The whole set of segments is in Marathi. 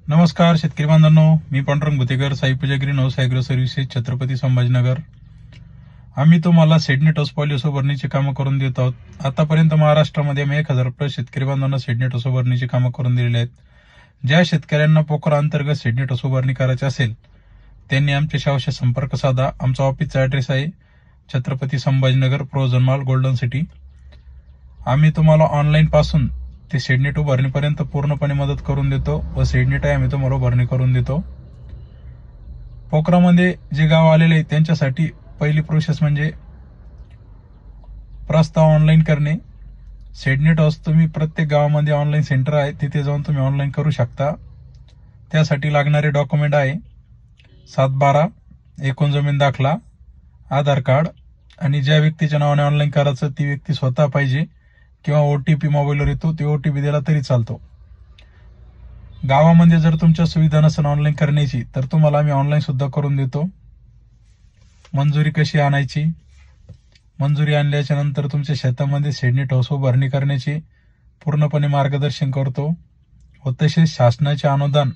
नमस्कार शेतकरी बांधवांनो, मी Pandurang Bhutekar, Sai Pooja green house agro services, Chhatrapati Sambhajinagar. आम्ही तुम्हाला सेडनेट हाऊस पॉलिओसो भरणीची कामं करून देत आहोत. आतापर्यंत महाराष्ट्रामध्ये आम्ही 1000 शेतकरी बांधवांना सेडनेट हाऊस भरणीची कामं करून दिलेली आहेत. ज्या शेतकऱ्यांना पोखरा अंतर्गत सेडनेट हाऊस भरणी करायची असेल त्यांनी आमच्याशी अवश्य संपर्क साधा. आमचा ऑफिसचा ॲड्रेस आहे Chhatrapati Sambhajinagar, Prozone mall, golden city. आम्ही तुम्हाला ऑनलाईन पासून ते सेडनेट उभारणीपर्यंत पूर्णपणे मदत करून देतो व सेडनेट आहे आम्ही तुम्हाला उभारणी करून देतो. पोखरामध्ये जे गाव आलेले आहेत त्यांच्यासाठी पहिली प्रोसेस म्हणजे प्रस्ताव ऑनलाईन करणे. सेडनेट हाऊस तुम्ही प्रत्येक गावामध्ये ऑनलाईन सेंटर आहे, तिथे जाऊन तुम्ही ऑनलाईन करू शकता. त्यासाठी लागणारे डॉक्युमेंट आहे 7/12, एकूण जमीन दाखला, आधार कार्ड आणि ज्या व्यक्तीच्या नावाने ऑनलाईन करायचं ती व्यक्ती स्वतः पाहिजे किंवा OTP मोबाईलवर येतो, ते OTP दिला तरी चालतो. गावामध्ये जर तुमच्या सुविधा नसेल ऑनलाईन करण्याची तर तुम्हाला आम्ही ऑनलाईन सुद्धा करून देतो. मंजुरी कशी आणायची, मंजुरी आणल्याच्या नंतर तुमच्या शेतामध्ये सेडनेट हाऊस उभारणी करण्याची पूर्णपणे मार्गदर्शन करतो व तसेच शासनाचे अनुदान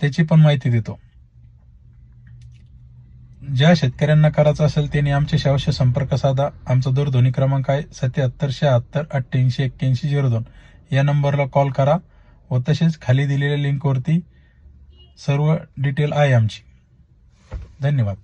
त्याची पण माहिती देतो. ज्या शेतकऱ्यांना करायचं असेल त्यांनी आमच्याशी अवश्य संपर्क साधा. आमचा दूरध्वनी क्रमांक आहे 7776888102. या नंबरला कॉल करा व तसेच खाली दिलेल्या लिंकवरती सर्व डिटेल आहे आमची. धन्यवाद.